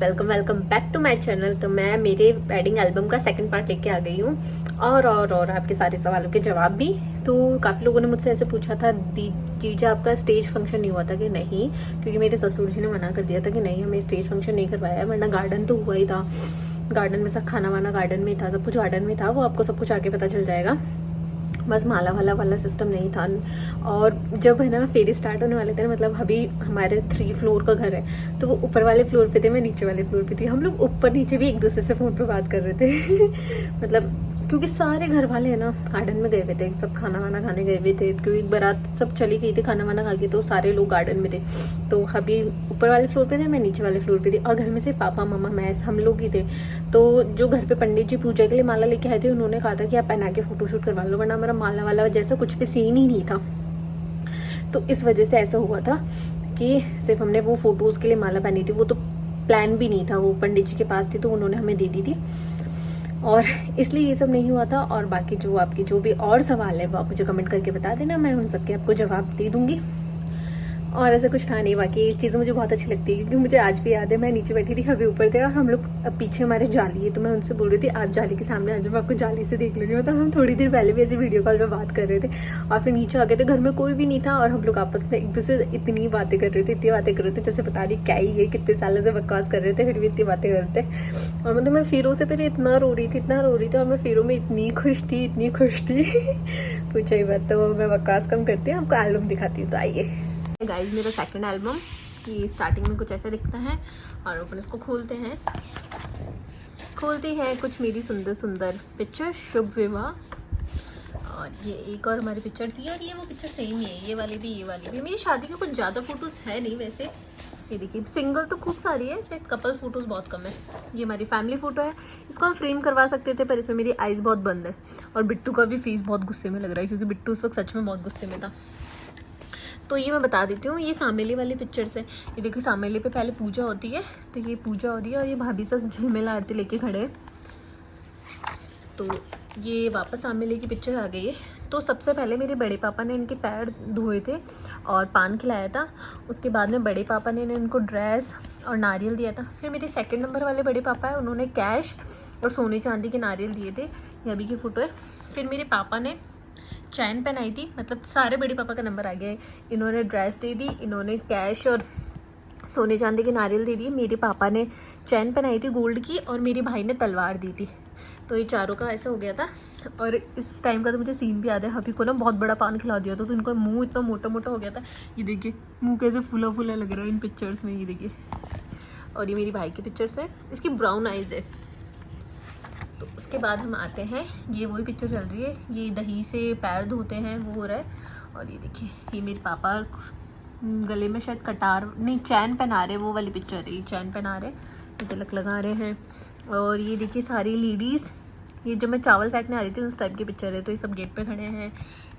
Welcome back to my channel. तो मैं मेरे वेडिंग एल्बम का सेकंड पार्ट लेके आ गई हूँ और आपके सारे सवालों के जवाब भी। तो काफ़ी लोगों ने मुझसे ऐसे पूछा था, जीजा आपका स्टेज फंक्शन नहीं हुआ था कि नहीं, क्योंकि मेरे ससुर जी ने मना कर दिया था कि नहीं हमें स्टेज फंक्शन नहीं करवाया है, वरना गार्डन तो हुआ ही था। गार्डन में सब खाना वाना गार्डन में था, सब कुछ गार्डन में था, वो आपको सब कुछ आके पता चल जाएगा। बस माला वाला सिस्टम नहीं था। और जब है ना फेरी स्टार्ट होने वाले थे, मतलब अभी हमारे 3 फ्लोर का घर है, तो वो ऊपर वाले फ्लोर पे थे, मैं नीचे वाले फ्लोर पे थी। हम लोग ऊपर नीचे भी एक दूसरे से फोन पे बात कर रहे थे मतलब क्योंकि सारे घर वाले है ना गार्डन में गए हुए थे, सब खाना वाना खाने गए हुए थे, क्योंकि बारात सब चली गई थी खाना वाना खा के, तो सारे लोग गार्डन में थे। तो अभी ऊपर वाले फ्लोर पे थे, मैं नीचे वाले फ्लोर पे थी, और घर में से पापा मामा मैं हम लोग ही थे। तो जो घर पे पंडित जी पूजा के लिए माला लेके आए थे, उन्होंने कहा था कि आप पहना के फोटोशूट करवा लो, वरना हमारा माला वाला जैसा कुछ भी सीन ही नहीं था। तो इस वजह से ऐसा हुआ था कि सिर्फ हमने वो फोटोज के लिए माला पहनी थी, वो तो प्लान भी नहीं था, वो पंडित जी के पास थी तो उन्होंने हमें दे दी थी, और इसलिए ये सब नहीं हुआ था। और बाकी जो आपकी जो भी और सवाल है वो आप मुझे कमेंट करके बता देना, मैं उन सबके आपको जवाब दे दूंगी। और ऐसा कुछ था नहीं, बाकी चीज़ें मुझे बहुत अच्छी लगती है, क्योंकि मुझे आज भी याद है मैं नीचे बैठी थी, अभी ऊपर थे, और हम लोग अब पीछे हमारे जाली है, तो मैं उनसे बोल रही थी आप जाली के सामने आ जाओ, मैं आपको जाली से देख लूँगी। मतलब हम थोड़ी देर पहले भी ऐसे वीडियो कॉल पे बात कर रहे थे, और फिर नीचे आ गए थे, घर में कोई भी नहीं था, और हम लोग आपस में एक दूसरे से इतनी बातें कर रहे थे, इतनी बातें कर रहे थे, जैसे पता नहीं क्या ही है, कितने सालों से बकवास कर रहे थे, फिर भी इतनी बातें कर रहे थे। और मतलब मैं फिरों से पहले इतना रो रही थी, और मैं फिरों में इतनी खुश थी पूछो ही बात। तो मैं बकवास कम करती हूँ, आपको एल्बम दिखाती हूँ, तो आइए गाइस। मेरा सेकंड एल्बम, ये स्टार्टिंग में कुछ ऐसा दिखता है, और अपन इसको खोलते हैं कुछ मेरी सुंदर सुंदर पिक्चर, शुभ विवाह। और ये एक और हमारी पिक्चर थी, और ये वो पिक्चर सेम ही है, ये वाली भी। मेरी शादी के कुछ ज़्यादा फोटोज़ है नहीं वैसे, ये देखिए सिंगल तो खूब सारी है, सिर्फ कपल फोटोज़ बहुत कम है। ये हमारी फैमिली फ़ोटो है, इसको हम फ्रेम करवा सकते थे, पर इसमें मेरी आइज़ बहुत बंद है, और बिट्टू का भी फेस बहुत गुस्से में लग रहा है, क्योंकि बिट्टू उस वक्त सच में बहुत गुस्से में था। तो ये मैं बता देती हूँ, ये सामेली वाली पिक्चर्स है। ये देखिए सामेली पे पहले पूजा होती है, तो ये पूजा हो रही है, और ये भाभी साहब झिलमिल आरती लेके खड़े हैं। तो ये वापस सामेली की पिक्चर आ गई है। तो सबसे पहले मेरे बड़े पापा ने इनके पैर धोए थे और पान खिलाया था, उसके बाद में बड़े पापा ने इनको ड्रेस और नारियल दिया था। फिर मेरे सेकंड नंबर वाले बड़े पापा है, उन्होंने कैश और सोने चांदी के नारियल दिए थे, ये अभी की फ़ोटो है। फिर मेरे पापा ने चैन पहनाई थी, मतलब सारे बड़े पापा का नंबर आ गया है। इन्होंने ड्रेस दे दी, इन्होंने कैश और सोने चांदी के नारियल दे दिए, मेरे पापा ने चैन पहनाई थी गोल्ड की, और मेरे भाई ने तलवार दी थी। तो ये चारों का ऐसा हो गया था। और इस टाइम का तो मुझे सीन भी याद है, हबी को ना बहुत बड़ा पान खिला दिया था, तो इनका मुंह इतना मोटा मोटा हो गया था। ये देखिए मुंह कैसे फूला फूला लग रहा है इन पिक्चर्स में, ये देखिए। और ये मेरी भाई की पिक्चर्स है, इसकी ब्राउन आइज़ है। तो उसके बाद हम आते हैं, ये वही पिक्चर चल रही है, ये दही से पैर धोते हैं वो हो रहा है। और ये देखिए ये मेरे पापा गले में शायद कटार नहीं चैन पहना रहे, वो वाली पिक्चर है, ये चैन पहना रहे, ये तिलक लगा रहे हैं। और ये देखिए सारी लेडीज़, ये जब मैं चावल फेंकने आ रही थी उस टाइम की पिक्चर है। तो ये सब गेट पे खड़े हैं,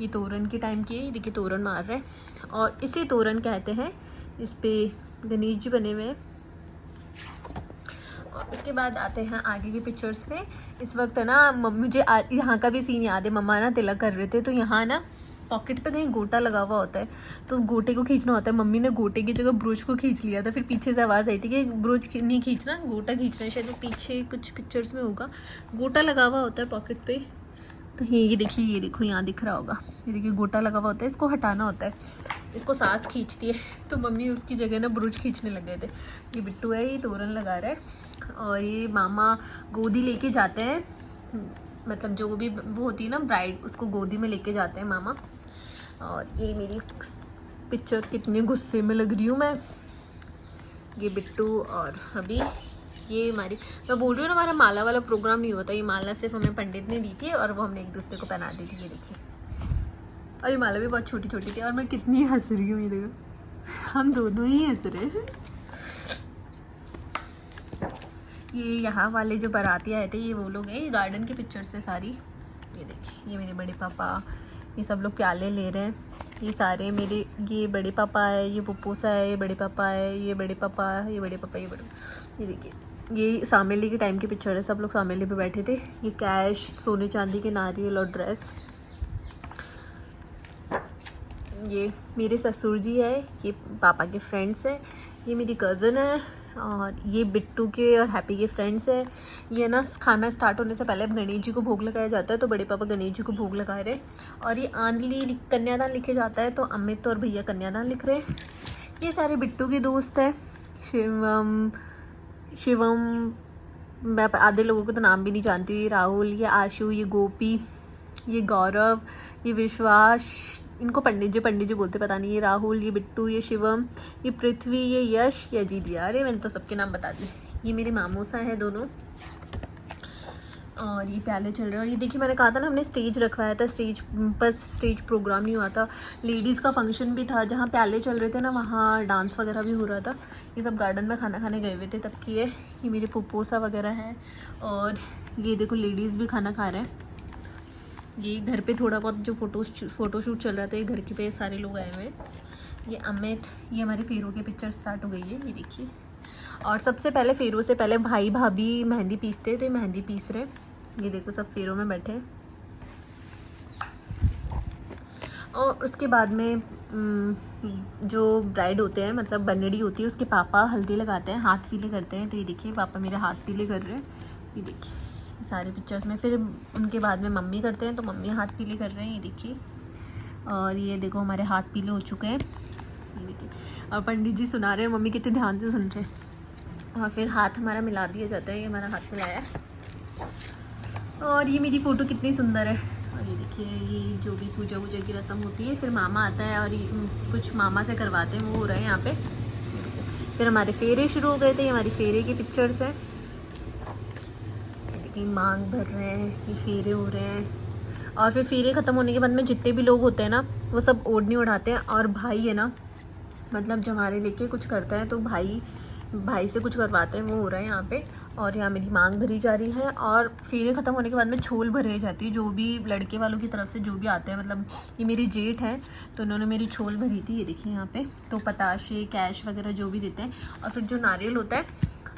ये तोरण के टाइम की है, ये देखिए तोरण मार रहे हैं, और इसे तोरण कहते हैं। इस पर गणेश जी बने हुए हैं। और उसके बाद आते हैं आगे की पिक्चर्स पे। इस वक्त है ना मुझे यहाँ का भी सीन याद है, मम्मा ना तिलक कर रहे थे, तो यहाँ ना पॉकेट पे कहीं गोटा लगा हुआ होता है, तो उस गोटे को खींचना होता है। मम्मी ने गोटे की जगह ब्रोच को खींच लिया था, फिर पीछे से आवाज़ आई थी कि ब्रोच नहीं खींचना, गोटा खींचना है। शायद पीछे कुछ पिक्चर्स में होगा, गोटा लगा हुआ होता है पॉकेट पे। तो ये देखिए, ये देखो यहाँ दिख रहा होगा, ये देखिए गोटा लगा हुआ होता है, इसको हटाना होता है, इसको सास खींचती है। तो मम्मी उसकी जगह ना ब्रोच खींचने लग गए थे। ये बिट्टू है, ये तोरण लगा रहा है, और ये मामा गोदी लेके जाते हैं, मतलब जो भी वो होती है ना ब्राइड, उसको गोदी में लेके जाते हैं मामा। और ये मेरी पिक्चर, कितने गुस्से में लग रही हूँ मैं, ये बिट्टू और अभी ये हमारी, मैं बोल रही हूँ ना हमारा माला वाला प्रोग्राम नहीं होता, ये माला सिर्फ हमें पंडित ने दी थी, और वो हमने एक दूसरे को पहना दी थी, ये देखिए। और ये माला भी बहुत छोटी छोटी थी, और मैं कितनी हंस रही हूँ, ये देखो हम दोनों ही हंस रहे हैं। ये यहाँ वाले जो बाराती आए थे, ये वो लोग हैं, ये गार्डन की पिक्चर्स है सारी। ये देखिए ये मेरे बड़े पापा, ये सब लोग प्याले ले रहे हैं, ये सारे मेरे, ये बड़े पापा है, ये पुप्पूसा है, ये बड़े पापा है, ये बड़े पापा, ये बड़े पापा, ये देखिए ये सामेली के टाइम की पिक्चर है, सब लोग सामेली पे बैठे थे। ये कैश, सोने चांदी के नारियल और ड्रेस। ये मेरे ससुर जी है, ये पापा के फ्रेंड्स हैं, ये मेरी कज़न है, और ये बिट्टू के और हैप्पी के फ्रेंड्स है। ये ना खाना स्टार्ट होने से पहले गणेश जी को भोग लगाया जाता है, तो बड़े पापा गणेश जी को भोग लगा रहे। और ये आंधली कन्यादान लिखे जाता है, तो अमित और भैया कन्यादान लिख रहे। ये सारे बिट्टू के दोस्त है, शिवम, मैं आधे लोगों को तो नाम भी नहीं जानती हूँ। ये राहुल, ये आशु, ये गोपी, ये गौरव, ये विश्वास, इनको पंडित जी बोलते पता नहीं। ये राहुल, ये बिट्टू, ये शिवम, ये पृथ्वी, ये यश, ये अजीत। अरे मैंने तो सबके नाम बता दिए। ये मेरे मामूसा है दोनों। और ये प्याले चल रहे हैं। और ये देखिए मैंने कहा था ना हमने स्टेज रखवाया था, स्टेज पर स्टेज प्रोग्राम नहीं हुआ था, लेडीज़ का फंक्शन भी था। जहाँ प्याले चल रहे थे ना वहाँ डांस वगैरह भी हो रहा था। ये सब गार्डन में खाना खाने गए हुए थे तब की है। ये मेरे पुप्पोसा वगैरह है। और ये देखो लेडीज़ भी खाना खा रहे हैं। ये घर पे थोड़ा बहुत जो फ़ोटोशूट चल रहा था, ये घर के पे सारे लोग आए हुए हैं। ये अमित, ये हमारी फेरों की पिक्चर स्टार्ट हो गई है, ये देखिए। और सबसे पहले फेरों से पहले भाई भाभी मेहंदी पीसते, तो ये मेहंदी पीस रहे। ये देखो सब फेरों में बैठे हैं। और उसके बाद में जो ब्राइड होते हैं, मतलब बनड़ी होती है, उसके पापा हल्दी लगाते हैं, हाथ पीले करते हैं। तो ये देखिए पापा मेरे हाथ पीले कर रहे हैं, ये देखिए सारे पिक्चर्स में। फिर उनके बाद में मम्मी करते हैं, तो मम्मी हाथ पीले कर रहे हैं, ये देखिए। और ये देखो हमारे हाथ पीले हो चुके हैं, ये देखिए। और पंडित जी सुना रहे हैं, मम्मी कितने ध्यान से सुन रहे हैं। और फिर हाथ हमारा मिला दिया जाता है, ये हमारा हाथ मिलाया है। और ये मेरी फ़ोटो कितनी सुंदर है। और ये देखिए ये जो भी पूजा वूजा की रस्म होती है, फिर मामा आता है और कुछ मामा से करवाते हैं, वो हो रहे हैं यहाँ पे। फिर हमारे फेरे शुरू हो गए थे, ये हमारी फेरे की पिक्चर्स हैं। ये मांग भर रहे हैं, ये फेरे हो रहे हैं। और फिर फेरे ख़त्म होने के बाद में जितने भी लोग होते हैं ना, वो सब ओढ़नी उड़ाते हैं। और भाई है ना, मतलब जवारे लेके कुछ करता है, तो भाई से कुछ करवाते हैं, वो हो रहा है यहाँ पे। और यहाँ मेरी मांग भरी जा रही है। और फेरे ख़त्म होने के बाद में छोल भरी जाती है, जो भी लड़के वालों की तरफ से जो भी आते हैं। मतलब ये मेरी जेठ है, तो उन्होंने मेरी छोल भरी थी, ये देखिए यहाँ पे। तो पताशे कैश वगैरह जो भी देते हैं। और फिर जो नारियल होता है,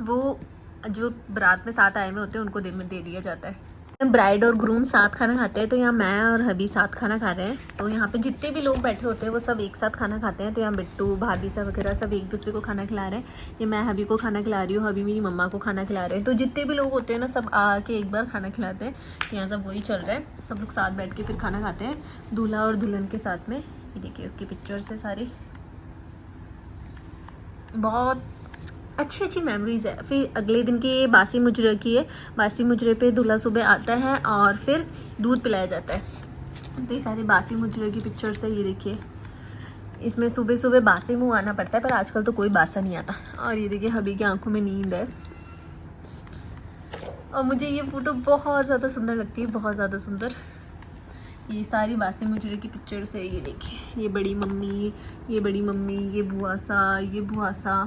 वो जो बारात में साथ आए हुए होते हैं उनको दे दिया जाता है। ब्राइड और ग्रूम साथ खाना खाते हैं, तो यहाँ मैं और हबी साथ खाना खा रहे हैं। तो यहाँ पे जितने भी लोग बैठे होते हैं वो सब एक साथ खाना खाते हैं। तो यहाँ बिट्टू भाभी सा वगैरह सब एक दूसरे को खाना खिला रहे हैं। ये मैं हबी को खाना खिला रही हूँ, हबी मेरी मम्मा को खाना खिला रहे हैं। तो जितने भी लोग होते हैं ना, सब आके एक बार खाना खिलाते हैं। तो यहाँ सब वही चल रहा है, सब लोग साथ बैठ के फिर खाना खाते हैं, दूल्हा और दुल्हन के साथ में। ये देखिए उसकी पिक्चर्स है सारी, बहुत अच्छी मेमोरीज है। फिर अगले दिन की बासी मुजरे की है। बासी मुजरे पे दूल्हा सुबह आता है और फिर दूध पिलाया जाता है। तो ये सारी बासी मुजरे की पिक्चर्स है, ये देखिए। इसमें सुबह सुबह बासी मुंह आना पड़ता है, पर आजकल तो कोई बासा नहीं आता। और ये देखिए हबी की आंखों में नींद है। और मुझे ये फ़ोटो बहुत ज़्यादा सुंदर लगती है, बहुत ज़्यादा सुंदर। ये सारी बासी मुजरे की पिक्चर्स है, ये देखिए। ये बड़ी मम्मी, ये बड़ी मम्मी, ये बुआसा, ये बुआसा,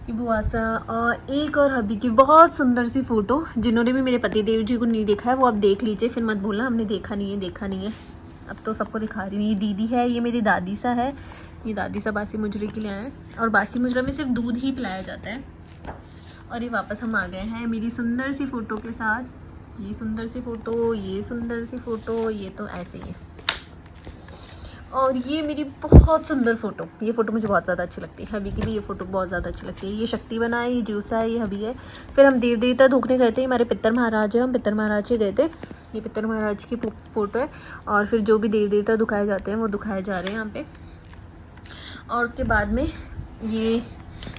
ये बुआसा। और एक और हबी की बहुत सुंदर सी फ़ोटो। जिन्होंने भी मेरे पति देव जी को नहीं देखा है वो अब देख लीजिए, फिर मत बोलना हमने देखा नहीं है, देखा नहीं है। अब तो सबको दिखा रही हूँ। ये दीदी है, ये मेरी दादी सा है। ये दादी सा बासी मुजरे के लिए आए हैं। और बासी मुजरा में सिर्फ दूध ही पिलाया जाता है। और ये वापस हम आ गए हैं मेरी सुंदर सी फ़ोटो के साथ। ये सुंदर सी फ़ोटो, ये सुंदर सी फ़ोटो, ये तो ऐसे ही है। और ये मेरी बहुत सुंदर फ़ोटो, ये फ़ोटो मुझे बहुत ज़्यादा अच्छी लगती है। हबी की भी ये फ़ोटो बहुत ज़्यादा अच्छी लगती है। ये शक्ति बना है, ये जूसा है, ये हबी है। फिर हम देव देवता धोखने गए थे, हमारे पितर महाराज है, हम पितर महाराज ही गए थे। ये पितर महाराज की फ़ोटो है। और फिर जो भी देव देवता दुखाए जाते हैं वो दुखाए जा रहे हैं यहाँ पे। और उसके बाद में ये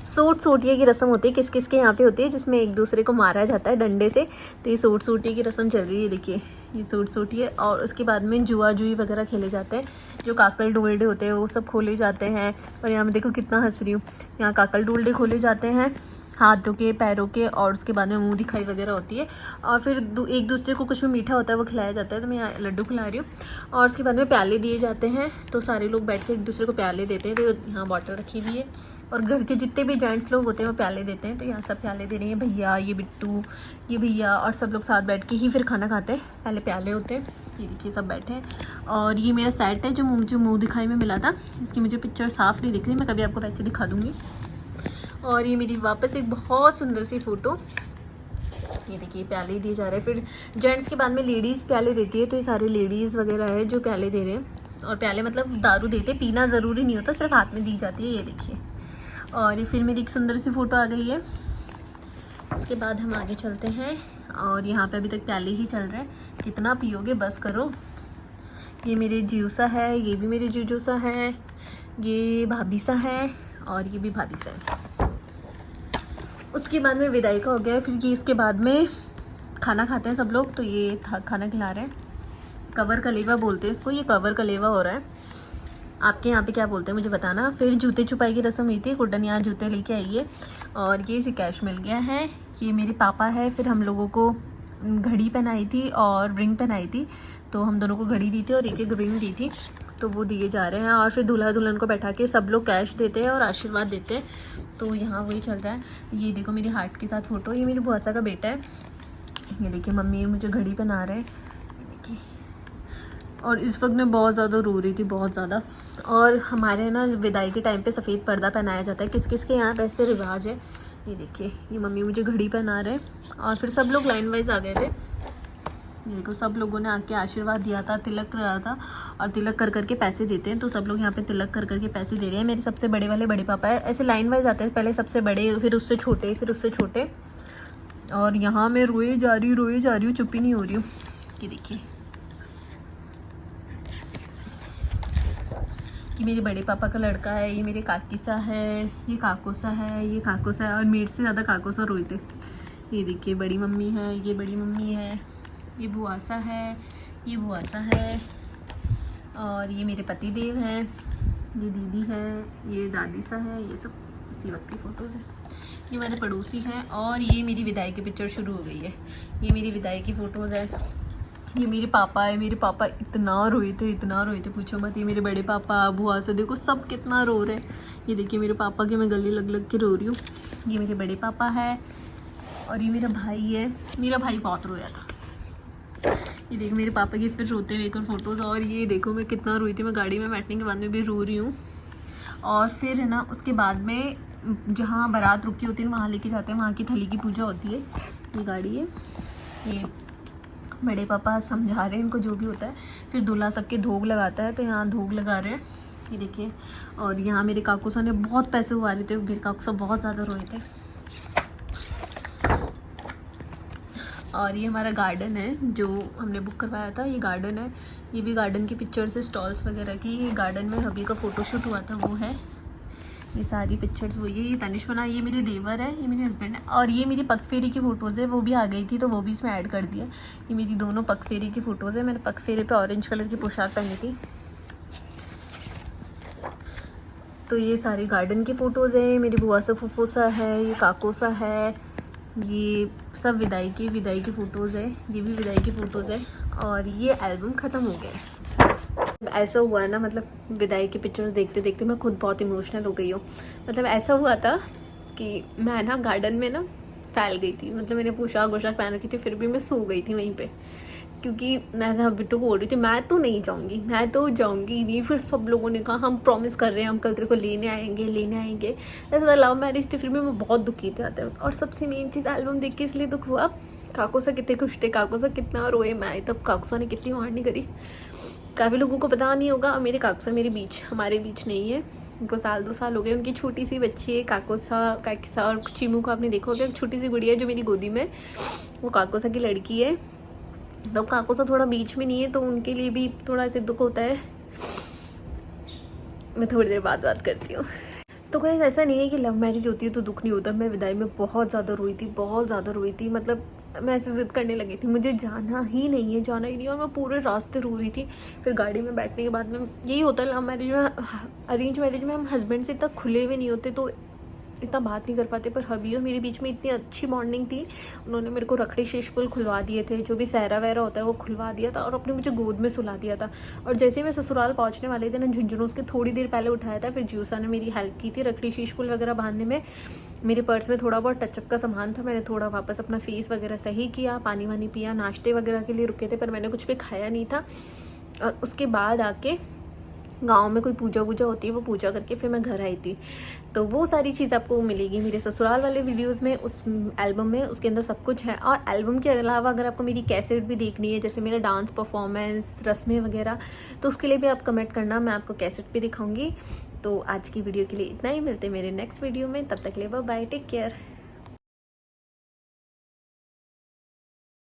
सूट सूटिया की रस्म होती है, किस किस के यहाँ पे होती है, जिसमें एक दूसरे को मारा जाता है डंडे से। तो ये सूट सूटिया की रस्म चल रही है, देखिए ये सूट सूटिया। और उसके बाद में जुआ जुई वगैरह खेले जाते हैं, जो काकल डोलडे होते हैं वो सब खोले जाते हैं। और यहाँ मैं देखो कितना हंस रही हूँ। यहाँ काकल डोलडे खोले जाते हैं, हाथों के पैरों के। और उसके बाद में मुंह दिखाई वगैरह होती है। और फिर एक दूसरे को कुछ भी मीठा होता है वो खिलाया जाता है। तो मैं यहाँ लड्डू खिला रही हूँ। और उसके बाद में प्याले दिए जाते हैं, तो सारे लोग बैठ के एक दूसरे को प्याले देते हैं। तो यहाँ बॉटल रखी हुई है। और घर के जितने भी जेंट्स लोग होते हैं वो प्याले देते हैं। तो यहाँ सब प्याले दे रहे हैं, भैया, ये बिट्टू, ये भैया। और सब लोग साथ बैठ के ही फिर खाना खाते हैं, पहले प्याले होते हैं। ये देखिए सब बैठे हैं। और ये मेरा सेट है जो मुंह दिखाई में मिला था। इसकी मुझे पिक्चर साफ़ नहीं दिख रही, मैं कभी आपको वैसे दिखा दूँगी। और ये मेरी वापस एक बहुत सुंदर सी फ़ोटो, ये देखिए प्याले दिए जा रहे हैं। फिर जेंट्स के बाद में लेडीज़ प्याले देती है। तो ये सारे लेडीज़ वगैरह है जो प्याले दे रहे हैं। और प्याले मतलब दारू देते, पीना ज़रूरी नहीं होता, सिर्फ हाथ में दी जाती है, ये देखिए। और ये फिर मेरी एक सुंदर सी फ़ोटो आ गई है। उसके बाद हम आगे चलते हैं और यहाँ पे अभी तक प्याले ही चल रहे हैं। कितना पियोगे, बस करो। ये मेरे जीवसा है, ये भी मेरे जीजूसा है, ये भाभी सा है और ये भी भाभी सा है। उसके बाद में विदाई का हो गया। फिर ये इसके बाद में खाना खाते हैं सब लोग। तो ये खाना खिला रहे हैं, कवर कलेवा बोलते हैं इसको, ये कवर कलेवा हो रहा है। आपके यहाँ पे क्या बोलते हैं मुझे बताना। फिर जूते छुपाई की रस्म हुई थी, गुड्डन यहाँ जूते लेके आई है और ये इसे कैश मिल गया है। ये मेरे पापा है। फिर हम लोगों को घड़ी पहनाई थी और रिंग पहनाई थी, तो हम दोनों को घड़ी दी थी और एक एक रिंग दी थी, तो वो दिए जा रहे हैं। और फिर दूल्हा दुल्हन को बैठा के सब लोग कैश देते हैं और आशीर्वाद देते हैं। तो यहाँ वही चल रहा है। ये देखो मेरी हार्ट के साथ फ़ोटो, ये मेरी बुआसा का बेटा है। ये देखिए मम्मी मुझे घड़ी पहना रहे हैं, ये देखिए। और इस वक्त मैं बहुत ज़्यादा रो रही थी, बहुत ज़्यादा। और हमारे ना विदाई के टाइम पे सफ़ेद पर्दा पहनाया जाता है, किस किस के यहाँ पे ऐसे रिवाज है। ये देखिए ये मम्मी मुझे घड़ी पहना रहे हैं और फिर सब लोग लाइन वाइज आ गए थे। ये देखो सब लोगों ने आके आशीर्वाद दिया था, तिलक करा था और तिलक कर करके पैसे देते हैं। तो सब लोग यहाँ पे तिलक कर करके पैसे दे रहे हैं। मेरे सबसे बड़े वाले बड़े पापा है, ऐसे लाइन वाइज आते हैं, पहले सबसे बड़े, फिर उससे छोटे, फिर उससे छोटे। और यहाँ मैं रोए जा रही हूँ, चुप ही नहीं हो रही हूँ। ये देखिए ये मेरे बड़े पापा का लड़का है, ये मेरे काकीसा है, ये काकोसा है, ये काकोसा है और मेरे से ज़्यादा काकोसा रोए थे। ये देखिए बड़ी मम्मी है, ये बड़ी मम्मी है, ये बुआसा है, ये बुआसा है और ये मेरे पति देव हैं, ये दीदी है, ये दादी सा है। ये सब उसी वक्त की फ़ोटोज़ हैं। ये मेरे पड़ोसी हैं और ये मेरी विदाई की पिक्चर शुरू हो गई है। ये मेरी विदाई की फ़ोटोज़ है। ये मेरे पापा है, मेरे पापा इतना रोए थे पूछो मत। ये मेरे बड़े पापा, बुआ से देखो सब कितना रो रहे हैं। ये देखिए मेरे पापा के मैं गले लग लग के रो रही हूँ। ये मेरे बड़े पापा है और ये मेरा भाई है। मेरा भाई बहुत रोया था। ये देखो मेरे पापा की फिर रोते हुए एक और फ़ोटोज़। और ये देखो मैं कितना रोई थी, मैं गाड़ी में बैठने के बाद में भी रो रही हूँ। और फिर है ना उसके बाद में जहाँ बारात रुकी होती है वहाँ लेके जाते हैं, वहाँ की थली की पूजा होती है। ये गाड़ी है, ये बड़े पापा समझा रहे हैं इनको जो भी होता है। फिर दूल्हा सबके धोग लगाता है, तो यहाँ धोग लगा रहे हैं, ये देखिए। और यहाँ मेरे काकूसा ने बहुत पैसे उगा रहे थे, मेरे काकूसा बहुत ज़्यादा रोए थे। और ये हमारा गार्डन है जो हमने बुक करवाया था, ये गार्डन है। ये भी गार्डन की पिक्चर्स है, स्टॉल्स वगैरह की। ये गार्डन में अभी का फ़ोटोशूट हुआ था वो है। ये सारी पिक्चर्स वो ये तनिष बना, ये मेरे देवर है, ये मेरे हस्बैंड है। और ये मेरी पगफेरी की फ़ोटोज़ है, वो भी आ गई थी तो वो भी इसमें ऐड कर दिया। ये मेरी दोनों पगफेरी की फ़ोटोज़ है। मैंने पगफेरे पे ऑरेंज कलर की पोशाक पहनी थी। तो ये सारी गार्डन की फ़ोटोज़ है। मेरी बुआ सा फूफू सा है, ये काको सा है, ये सब विदाई की फ़ोटोज़ है। ये भी विदाई की फ़ोटोज़ है। और ये एल्बम ख़त्म हो गया है। ऐसा हुआ ना, मतलब विदाई की पिक्चर्स देखते देखते मैं खुद बहुत इमोशनल हो गई हूँ। मतलब ऐसा हुआ था कि मैं ना गार्डन में ना फैल गई थी। मतलब मैंने पोशाक वोशाक पहन रखी थी, फिर भी मैं सो गई थी वहीं पे, क्योंकि मैं जहाँ बिट्टू को बोल रही थी मैं तो नहीं जाऊँगी, मैं तो जाऊँगी नहीं। फिर सब लोगों ने कहा हम प्रॉमिस कर रहे हैं, हम कल तेरे को लेने आएंगे। ऐसा लव मैरिज थी, फिर भी मैं बहुत दुखी थी आते वक्त। और सबसे मेन चीज़ एल्बम देख के इसलिए दुख हुआ, काकोसा कितने खुश थे, काकोसा कितना रोए। मैं तब काकोसा ने कितनी हार नहीं करी। काफ़ी लोगों को पता नहीं होगा, मेरे काकोसा हमारे बीच नहीं है। उनको 1-2 साल हो गए। उनकी छोटी सी बच्ची है काकोसा और चीमू को आपने देखा होगा, एक छोटी सी गुड़िया जो मेरी गोदी में, वो काकोसा की लड़की है। तब काकोसा थोड़ा बीच में नहीं है, तो उनके लिए भी थोड़ा ऐसे दुख होता है। मैं थोड़ी देर बाद बात करती हूँ। तो कोई ऐसा नहीं है कि लव मैरिज होती है तो दुख नहीं होता। मैं विदाई में बहुत ज़्यादा रोई थी। मतलब मैं ऐसे ज़िद करने लगी थी, मुझे जाना ही नहीं है। और मैं पूरे रास्ते रो रही थी। फिर गाड़ी में बैठने के बाद में यही होता है लव मैरिज में, अरेंज मैरिज में हम हस्बैंड से इतना खुले हुए नहीं होते, तो इतना बात नहीं कर पाते। पर हबी और मेरे बीच में इतनी अच्छी बॉन्डिंग थी। उन्होंने मेरे को रखड़ी शेषफुल खुलवा दिए थे, जो भी सहरा वहरा होता है वो खुलवा दिया था, और अपने मुझे गोद में सुला दिया था। और जैसे ही मैं ससुराल पहुंचने वाले थे ना, झुंझुनू उसके थोड़ी देर पहले उठाया था। फिर जीवसा ने मेरी हेल्प की थी रखड़ी शेषफुल वगैरह बांधने में। मेरे पर्स में थोड़ा बहुत टचअप का सामान था, मैंने थोड़ा वापस अपना फेस वगैरह सही किया, पानी वानी पिया, नाश्ते वगैरह के लिए रुके थे, पर मैंने कुछ भी खाया नहीं था। और उसके बाद आके गांव में कोई पूजा वूजा होती है, वो पूजा करके फिर मैं घर आई थी। तो वो सारी चीज़ आपको मिलेगी मेरे ससुराल वाले वीडियोस में, उस एल्बम में, उसके अंदर सब कुछ है। और एल्बम के अलावा अगर आपको मेरी कैसेट भी देखनी है, जैसे मेरा डांस परफॉर्मेंस, रस्में वगैरह, तो उसके लिए भी आप कमेंट करना, मैं आपको कैसेट भी दिखाऊंगी। तो आज की वीडियो के लिए इतना ही, मिलते हैं मेरे नेक्स्ट वीडियो में, तब तक के लिए बाय बाय, टेक केयर।